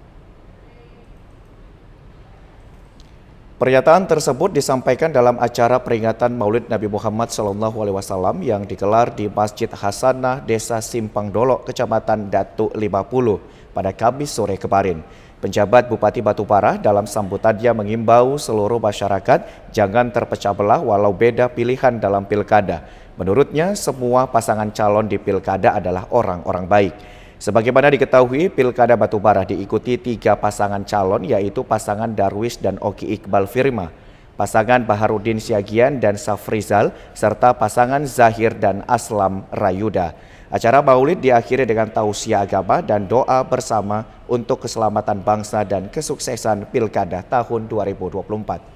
[SPEAKER 1] Pernyataan tersebut disampaikan dalam acara peringatan Maulid Nabi Muhammad SAW yang digelar di Masjid Hasanah Desa Simpang Dolok, Kecamatan Datu 50 pada Kamis sore kemarin. Penjabat Bupati Batubara dalam sambutannya mengimbau seluruh masyarakat jangan terpecah belah walau beda pilihan dalam pilkada. Menurutnya, semua pasangan calon di pilkada adalah orang-orang baik. Sebagaimana diketahui, Pilkada Batubara diikuti 3 pasangan calon, yaitu pasangan Darwis dan Oki Iqbal Firma, pasangan Baharudin Siagian dan Safrizal, serta pasangan Zahir dan Aslam Rayuda. Acara Maulid diakhiri dengan tausiah agama dan doa bersama untuk keselamatan bangsa dan kesuksesan Pilkada tahun 2024.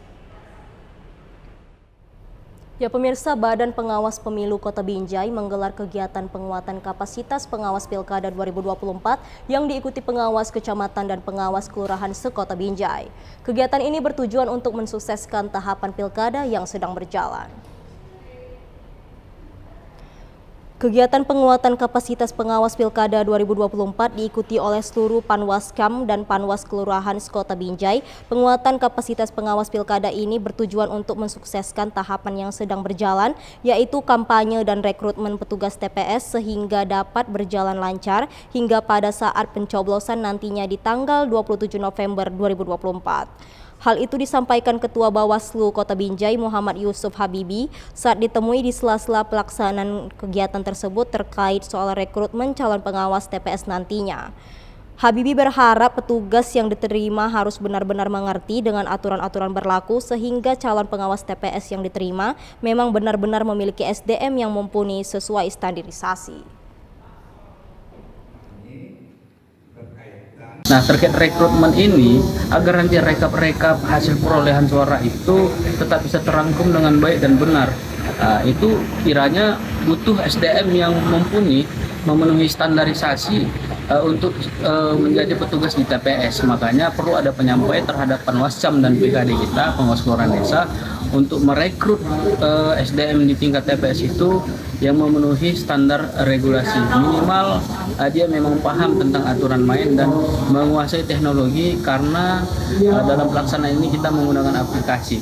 [SPEAKER 3] Ya pemirsa, Badan Pengawas Pemilu Kota Binjai menggelar kegiatan penguatan kapasitas pengawas Pilkada 2024 yang diikuti pengawas kecamatan dan pengawas kelurahan se-Kota Binjai. Kegiatan ini bertujuan untuk mensukseskan tahapan Pilkada yang sedang berjalan. Kegiatan penguatan kapasitas pengawas Pilkada 2024 diikuti oleh seluruh Panwaskam dan Panwas Kelurahan Kota Binjai. Penguatan kapasitas pengawas Pilkada ini bertujuan untuk mensukseskan tahapan yang sedang berjalan, yaitu kampanye dan rekrutmen petugas TPS sehingga dapat berjalan lancar hingga pada saat pencoblosan nantinya di tanggal 27 November 2024. Hal itu disampaikan Ketua Bawaslu Kota Binjai Muhammad Yusuf Habibi saat ditemui di sela-sela pelaksanaan kegiatan tersebut terkait soal rekrutmen calon pengawas TPS nantinya. Habibi berharap petugas yang diterima harus benar-benar mengerti dengan aturan-aturan berlaku sehingga calon pengawas TPS yang diterima memang benar-benar memiliki SDM yang mumpuni sesuai standarisasi.
[SPEAKER 10] Nah, terkait rekrutmen ini, agar nanti rekap-rekap hasil perolehan suara itu tetap bisa terangkum dengan baik dan benar. Itu kiranya butuh SDM yang mumpuni, memenuhi standarisasi untuk menjadi petugas di TPS. Makanya perlu ada penyampaian terhadap Panwascam dan PKD kita, pengawas kelurahan desa, untuk merekrut SDM di tingkat TPS itu yang memenuhi standar regulasi. Minimal dia memang paham tentang aturan main dan menguasai teknologi, karena dalam pelaksanaan ini kita menggunakan aplikasi.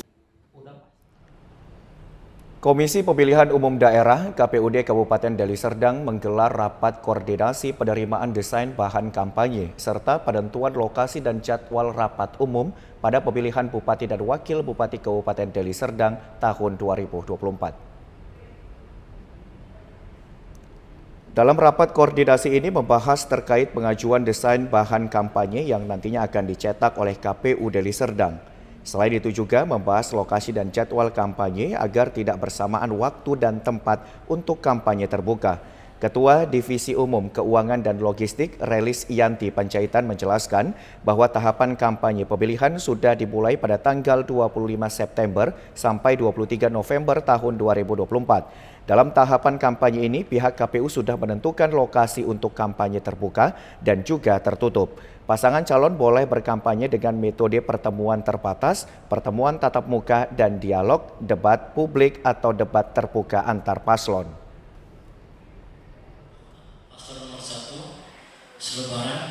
[SPEAKER 1] Komisi Pemilihan Umum Daerah KPUD Kabupaten Deli Serdang menggelar rapat koordinasi penerimaan desain bahan kampanye serta penentuan lokasi dan jadwal rapat umum pada pemilihan Bupati dan Wakil Bupati Kabupaten Deli Serdang tahun 2024. Dalam rapat koordinasi ini membahas terkait pengajuan desain bahan kampanye yang nantinya akan dicetak oleh KPU Deli Serdang. Selain itu juga membahas lokasi dan jadwal kampanye agar tidak bersamaan waktu dan tempat untuk kampanye terbuka. Ketua Divisi Umum Keuangan dan Logistik Relis Yanti Panjaitan menjelaskan bahwa tahapan kampanye pemilihan sudah dimulai pada tanggal 25 September sampai 23 November tahun 2024. Dalam tahapan kampanye ini, pihak KPU sudah menentukan lokasi untuk kampanye terbuka dan juga tertutup. Pasangan calon boleh berkampanye dengan metode pertemuan terbatas, pertemuan tatap muka, dan dialog, debat publik atau debat terbuka antar paslon.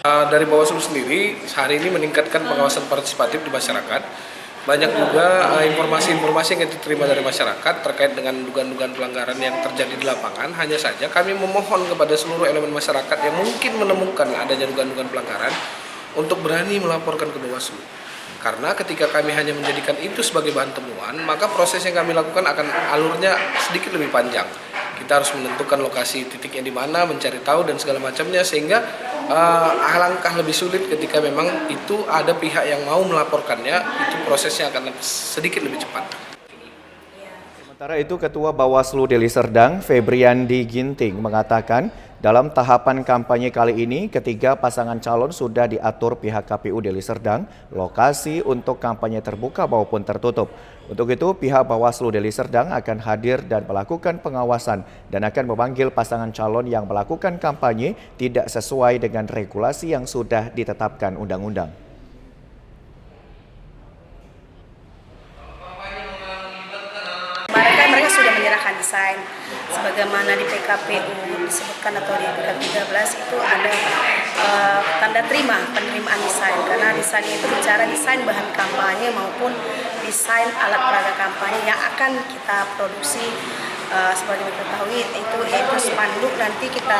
[SPEAKER 9] Dari Bawaslu sendiri, hari ini meningkatkan pengawasan partisipatif di masyarakat. Banyak juga informasi-informasi yang diterima dari masyarakat terkait dengan dugaan-dugaan pelanggaran yang terjadi di lapangan. Hanya saja kami memohon kepada seluruh elemen masyarakat yang mungkin menemukan adanya dugaan-dugaan pelanggaran untuk berani melaporkan ke Bawaslu. Karena ketika kami hanya menjadikan itu sebagai bahan temuan, maka proses yang kami lakukan akan alurnya sedikit lebih panjang. Kita harus menentukan lokasi titiknya di mana, mencari tahu dan segala macamnya, sehingga alangkah lebih sulit ketika memang itu ada pihak yang mau melaporkannya, itu prosesnya akan sedikit lebih cepat.
[SPEAKER 1] Sementara itu, Ketua Bawaslu Deli Serdang, Febriandi Ginting, mengatakan dalam tahapan kampanye kali ini, ketiga pasangan calon sudah diatur pihak KPU Deli Serdang, lokasi untuk kampanye terbuka maupun tertutup. Untuk itu, pihak Bawaslu Deli Serdang akan hadir dan melakukan pengawasan dan akan memanggil pasangan calon yang melakukan kampanye tidak sesuai dengan regulasi yang sudah ditetapkan undang-undang.
[SPEAKER 19] Mereka sudah menyerahkan desain sebagaimana di PKPU disebutkan atau di PK 13 itu ada tanda terima penerimaan desain, karena desain itu bicara desain bahan kampanye maupun desain alat peraga kampanye yang akan kita produksi. Sebagai diketahui itu yaitu spanduk nanti kita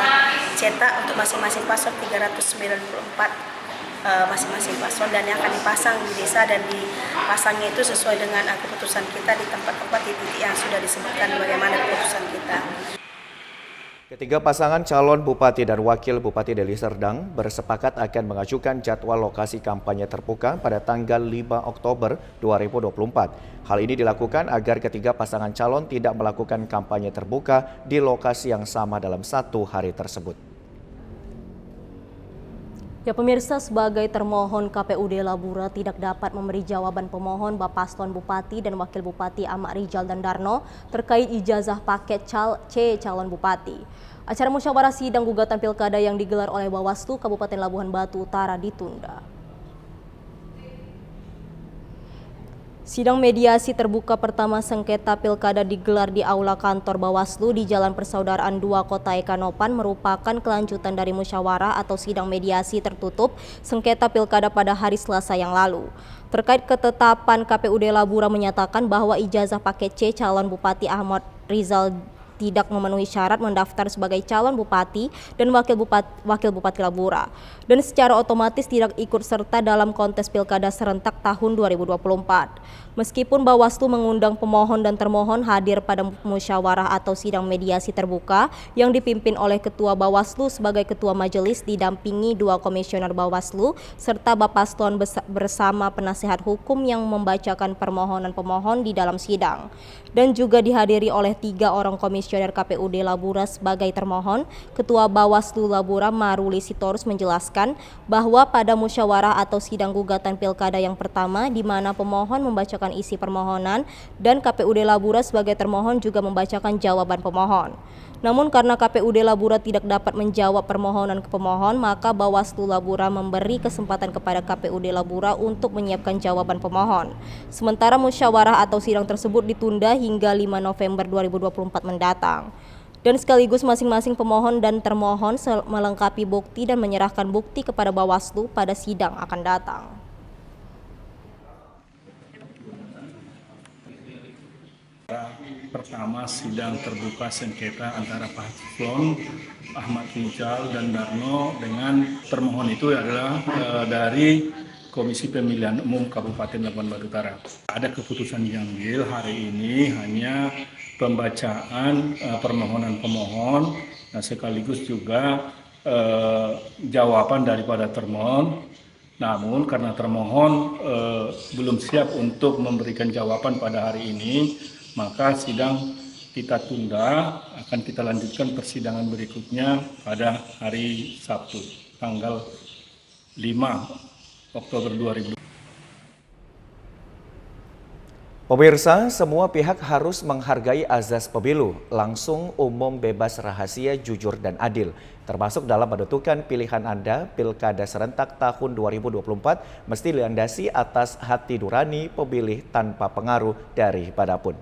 [SPEAKER 19] cetak untuk masing-masing paslon 394 masing-masing paslon, dan yang akan dipasang di desa, dan dipasangnya itu sesuai dengan keputusan kita di tempat-tempat titik yang sudah disebutkan bagaimana keputusan kita.
[SPEAKER 1] Ketiga pasangan calon Bupati dan Wakil Bupati Deli Serdang bersepakat akan mengajukan jadwal lokasi kampanye terbuka pada tanggal 5 Oktober 2024. Hal ini dilakukan agar ketiga pasangan calon tidak melakukan kampanye terbuka di lokasi yang sama dalam satu hari tersebut.
[SPEAKER 3] Ya pemirsa, sebagai termohon KPUD Labura tidak dapat memberi jawaban pemohon Bapaslon Bupati dan Wakil Bupati Ahmad Rizal dan Darno terkait ijazah paket C calon bupati. Acara musyawarah sidang gugatan pilkada yang digelar oleh Bawaslu Kabupaten Labuhan Batu Utara ditunda. Sidang mediasi terbuka pertama sengketa pilkada digelar di Aula Kantor Bawaslu di Jalan Persaudaraan 2 Kota Ekanopan merupakan kelanjutan dari musyawarah atau sidang mediasi tertutup sengketa pilkada pada hari Selasa yang lalu. Terkait ketetapan KPUD Labura menyatakan bahwa ijazah paket C calon Bupati Ahmad Rizal tidak memenuhi syarat mendaftar sebagai calon bupati dan wakil bupati Labura, dan secara otomatis tidak ikut serta dalam kontes pilkada serentak tahun 2024. Meskipun Bawaslu mengundang pemohon dan termohon hadir pada musyawarah atau sidang mediasi terbuka yang dipimpin oleh Ketua Bawaslu sebagai Ketua Majelis didampingi 2 komisioner Bawaslu serta Bapaston bersama penasihat hukum yang membacakan permohonan pemohon di dalam sidang, dan juga dihadiri oleh 3 orang komisioner KPUD Labura sebagai termohon. Ketua Bawaslu Labura Maruli Sitorus menjelaskan bahwa pada musyawarah atau sidang gugatan pilkada yang pertama di mana pemohon membacakan isi permohonan dan KPUD Labura sebagai termohon juga membacakan jawaban pemohon. Namun karena KPUD Labura tidak dapat menjawab permohonan ke pemohon, maka Bawaslu Labura memberi kesempatan kepada KPUD Labura untuk menyiapkan jawaban pemohon. Sementara musyawarah atau sidang tersebut ditunda hingga 5 November 2024 mendatang. Dan sekaligus masing-masing pemohon dan termohon melengkapi bukti dan menyerahkan bukti kepada Bawaslu pada sidang akan datang.
[SPEAKER 20] Pertama, sidang terbuka sengketa antara paslon Ahmad Rijal dan Darno dengan termohon itu adalah dari Komisi Pemilihan Umum Kabupaten Labuan Batu Utara. Ada keputusan diambil hari ini hanya pembacaan permohonan pemohon, sekaligus juga jawaban daripada termohon. Namun karena termohon belum siap untuk memberikan jawaban pada hari ini, maka sidang kita tunda, akan kita lanjutkan persidangan berikutnya pada hari Sabtu, tanggal 5 Oktober 2020.
[SPEAKER 1] Pemirsa, semua pihak harus menghargai azas pemilu, langsung, umum, bebas, rahasia, jujur, dan adil. Termasuk dalam menentukan pilihan Anda, Pilkada serentak tahun 2024 mesti dilandasi atas hati nurani pemilih tanpa pengaruh dari manapun.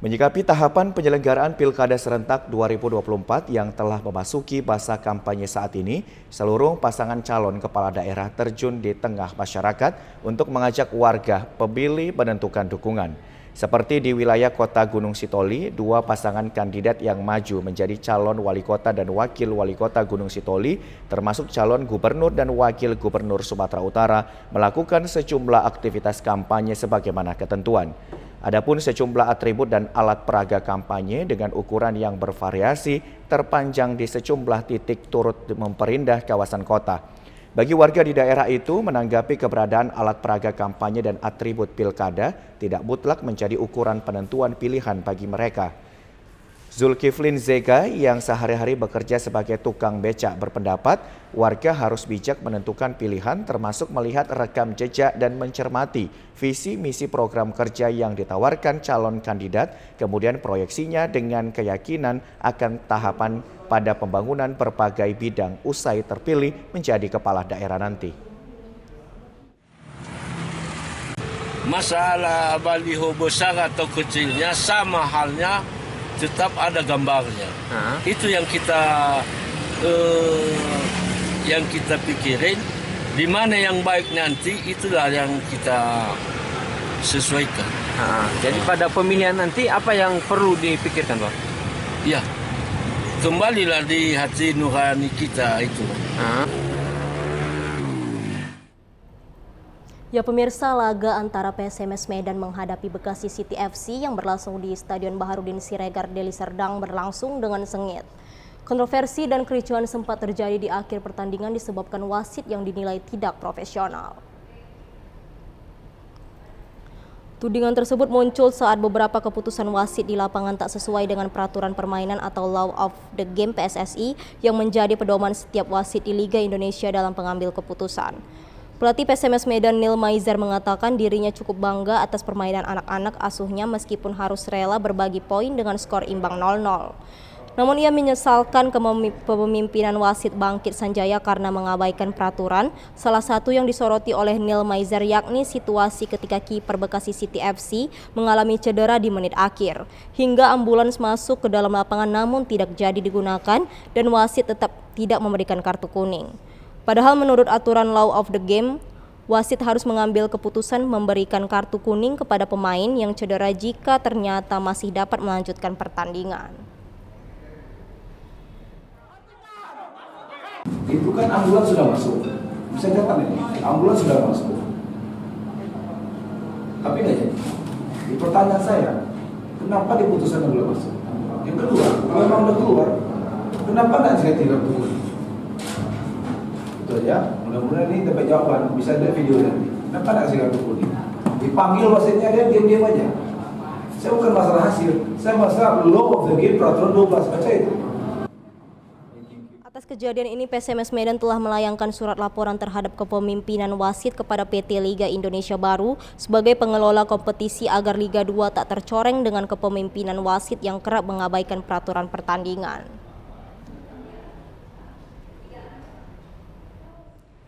[SPEAKER 1] Menyikapi tahapan penyelenggaraan Pilkada serentak 2024 yang telah memasuki masa kampanye saat ini, seluruh pasangan calon kepala daerah terjun di tengah masyarakat untuk mengajak warga pemilih menentukan dukungan. Seperti di wilayah Kota Gunung Sitoli, 2 pasangan kandidat yang maju menjadi calon wali kota dan wakil wali kota Gunung Sitoli, termasuk calon gubernur dan wakil gubernur Sumatera Utara, melakukan sejumlah aktivitas kampanye sebagaimana ketentuan. Adapun sejumlah atribut dan alat peraga kampanye dengan ukuran yang bervariasi terpanjang di sejumlah titik turut memperindah kawasan kota. Bagi warga di daerah itu, menanggapi keberadaan alat peraga kampanye dan atribut pilkada tidak mutlak menjadi ukuran penentuan pilihan bagi mereka. Zulkiflin Zega yang sehari-hari bekerja sebagai tukang becak berpendapat warga harus bijak menentukan pilihan termasuk melihat rekam jejak dan mencermati visi misi program kerja yang ditawarkan calon kandidat, kemudian proyeksinya dengan keyakinan akan tahapan pada pembangunan berbagai bidang usai terpilih menjadi kepala daerah nanti.
[SPEAKER 21] Masalah baliho besar atau kecilnya sama halnya tetap ada gambarnya. Itu yang kita pikirin. Di mana yang baik nanti itulah yang kita sesuaikan.
[SPEAKER 22] Jadi pada pemilihan nanti apa yang perlu dipikirkan, Pak?
[SPEAKER 21] Ya, kembalilah di hati nurani kita itu.
[SPEAKER 3] Ya pemirsa, laga antara PSMS Medan menghadapi Bekasi City FC yang berlangsung di Stadion Baharudin Siregar Deli Serdang berlangsung dengan sengit. Kontroversi dan kericuhan sempat terjadi di akhir pertandingan disebabkan wasit yang dinilai tidak profesional. Tudingan tersebut muncul saat beberapa keputusan wasit di lapangan tak sesuai dengan peraturan permainan atau Law of the Game PSSI yang menjadi pedoman setiap wasit di Liga Indonesia dalam pengambil keputusan. Pelatih PSMS Medan Neil Maizer mengatakan dirinya cukup bangga atas permainan anak-anak asuhnya meskipun harus rela berbagi poin dengan skor imbang 0-0. Namun ia menyesalkan kepemimpinan wasit Bangkit Sanjaya karena mengabaikan peraturan, salah satu yang disoroti oleh Neil Maizer yakni situasi ketika kiper Bekasi City FC mengalami cedera di menit akhir, hingga ambulans masuk ke dalam lapangan namun tidak jadi digunakan dan wasit tetap tidak memberikan kartu kuning. Padahal menurut aturan Law of the Game, Wasit harus mengambil keputusan memberikan kartu kuning kepada pemain yang cedera jika ternyata masih dapat melanjutkan pertandingan.
[SPEAKER 2] Itu kan ambulans sudah masuk. Bisa datang ini, ambulans sudah masuk. Tapi nggak jadi. Di pertanyaan saya, kenapa diputuskan belum masuk? Yang kedua, kalau memang udah keluar, kenapa nggak dikasih kartu kuning? Itu aja. Mudah-mudahan ini dapat jawaban. Bisa ada video nanti. Kenapa nggak kasih kartu kuning? Dipanggil wasitnya dia diam-diam aja. Saya bukan masalah hasil, saya masalah law of the game peraturan 12 baca itu.
[SPEAKER 3] Atas kejadian ini, PSMS Medan telah melayangkan surat laporan terhadap kepemimpinan wasit kepada PT Liga Indonesia Baru sebagai pengelola kompetisi agar Liga 2 tak tercoreng dengan kepemimpinan wasit yang kerap mengabaikan peraturan pertandingan.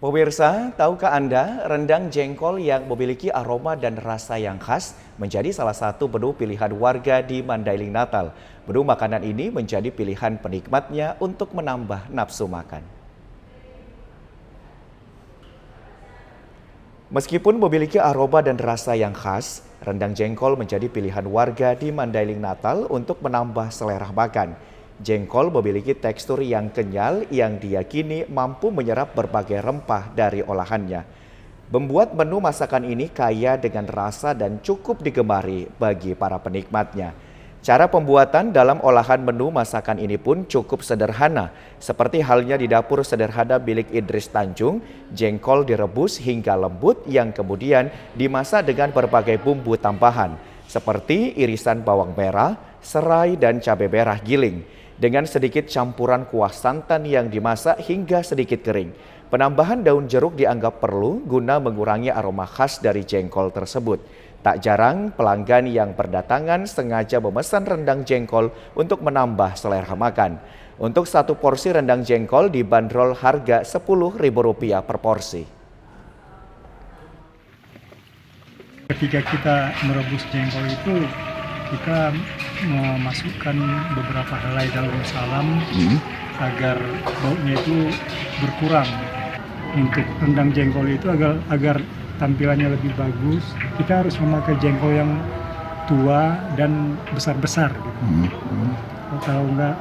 [SPEAKER 1] Pemirsa, tahukah Anda rendang jengkol yang memiliki aroma dan rasa yang khas menjadi salah satu menu pilihan warga di Mandailing Natal. Menu makanan ini menjadi pilihan penikmatnya untuk menambah nafsu makan. Meskipun memiliki aroma dan rasa yang khas, rendang jengkol menjadi pilihan warga di Mandailing Natal untuk menambah selera makan. Jengkol memiliki tekstur yang kenyal yang diyakini mampu menyerap berbagai rempah dari olahannya. Membuat menu masakan ini kaya dengan rasa dan cukup digemari bagi para penikmatnya. Cara pembuatan dalam olahan menu masakan ini pun cukup sederhana. Seperti halnya di dapur sederhana milik Idris Tanjung, jengkol direbus hingga lembut yang kemudian dimasak dengan berbagai bumbu tambahan seperti irisan bawang merah, serai dan cabai merah giling dengan sedikit campuran kuah santan yang dimasak hingga sedikit kering. Penambahan daun jeruk dianggap perlu guna mengurangi aroma khas dari jengkol tersebut. Tak jarang pelanggan yang berdatangan sengaja memesan rendang jengkol untuk menambah selera makan. Untuk satu porsi rendang jengkol dibanderol harga Rp10.000 per porsi.
[SPEAKER 5] Ketika kita merebus jengkol itu, kita memasukkan beberapa helai daun salam agar baunya itu berkurang. Untuk rendang jengkol itu agar tampilannya lebih bagus, kita harus memakai jengkol yang tua dan besar-besar. Gitu. Kalau enggak,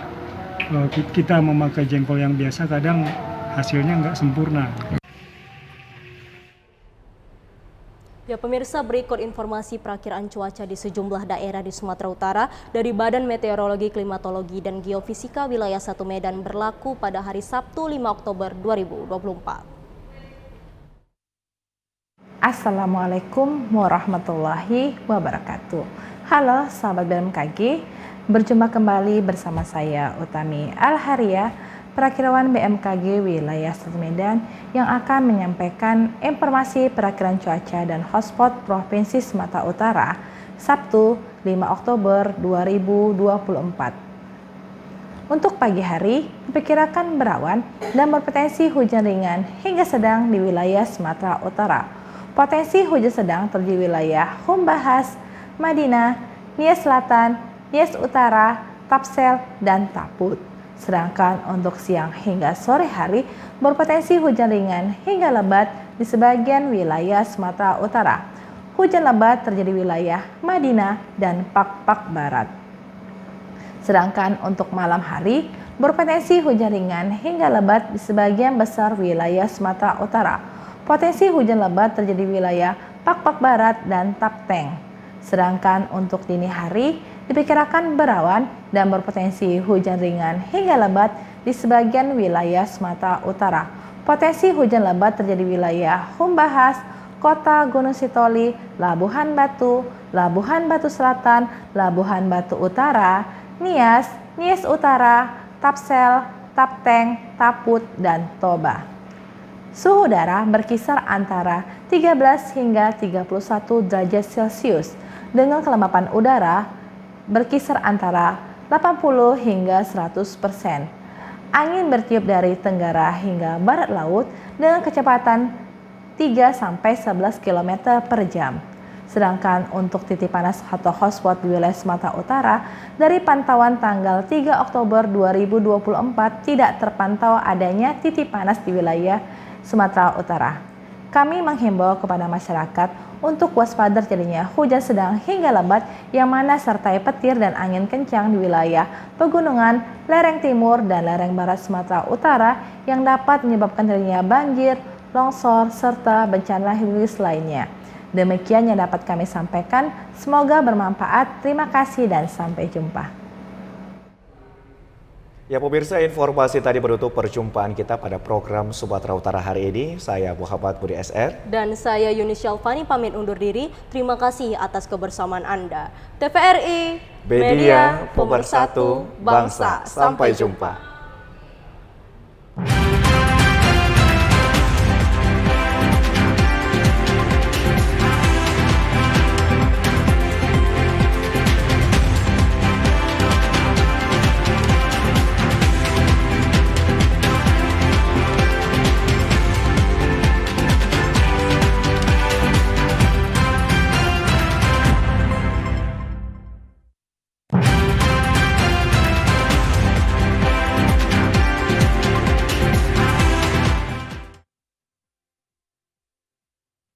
[SPEAKER 5] kita memakai jengkol yang biasa, kadang hasilnya enggak sempurna.
[SPEAKER 3] Ya pemirsa, berikut informasi perakiraan cuaca di sejumlah daerah di Sumatera Utara dari Badan Meteorologi, Klimatologi, dan Geofisika wilayah 1 Medan berlaku pada hari Sabtu 5 Oktober 2024.
[SPEAKER 23] Assalamualaikum warahmatullahi wabarakatuh. Halo sahabat BMKG, berjumpa kembali bersama saya Utami Alharia, perakirawan BMKG wilayah 1 Medan yang akan menyampaikan informasi perakiraan cuaca dan hotspot Provinsi Sumatera Utara Sabtu 5 Oktober 2024. Untuk pagi hari, diperkirakan berawan dan berpotensi hujan ringan hingga sedang di wilayah Sumatera Utara. Potensi hujan sedang terjadi di wilayah Humbahas, Madinah, Nias Selatan, Nias Utara, Tapsel, dan Taput. Sedangkan untuk siang hingga sore hari berpotensi hujan ringan hingga lebat di sebagian wilayah Sumatera Utara. Hujan lebat terjadi di wilayah Madinah dan Pakpak Barat. Sedangkan untuk malam hari berpotensi hujan ringan hingga lebat di sebagian besar wilayah Sumatera Utara. Potensi hujan lebat terjadi di wilayah Pakpak Barat dan Tapteng. Sedangkan untuk dini hari diperkirakan berawan dan berpotensi hujan ringan hingga lebat di sebagian wilayah Sumatera Utara. Potensi hujan lebat terjadi di wilayah Humbahas, Kota Gunung Sitoli, Labuhan Batu, Labuhan Batu Selatan, Labuhan Batu Utara, Nias, Nias Utara, Tapsel, Tapteng, Taput, dan Toba. Suhu udara berkisar antara 13 hingga 31 derajat Celcius dengan kelembapan udara berkisar antara 80 hingga 100%. Angin bertiup dari tenggara hingga barat laut dengan kecepatan 3-11 km per jam. Sedangkan untuk titik panas atau hotspot di wilayah Sumatera Utara, dari pantauan tanggal 3 Oktober 2024 tidak terpantau adanya titik panas di wilayah Sumatera Utara. kami menghimbau kepada masyarakat untuk waspada terjadinya hujan sedang hingga lebat yang mana sertai petir dan angin kencang di wilayah pegunungan, lereng timur, dan lereng barat Sumatera Utara yang dapat menyebabkan terjadinya banjir, longsor, serta bencana hidrometeorologi lainnya. Demikian yang dapat kami sampaikan, semoga bermanfaat. Terima kasih dan sampai jumpa.
[SPEAKER 1] Ya pemirsa, informasi tadi menutup perjumpaan kita pada program Sumatera Utara hari ini. Saya Muhammad Budi SR.
[SPEAKER 3] Dan saya Yuni Syalfani pamit undur diri. Terima kasih atas kebersamaan Anda. TVRI,
[SPEAKER 1] Media Pemersatu Bangsa. Sampai jumpa.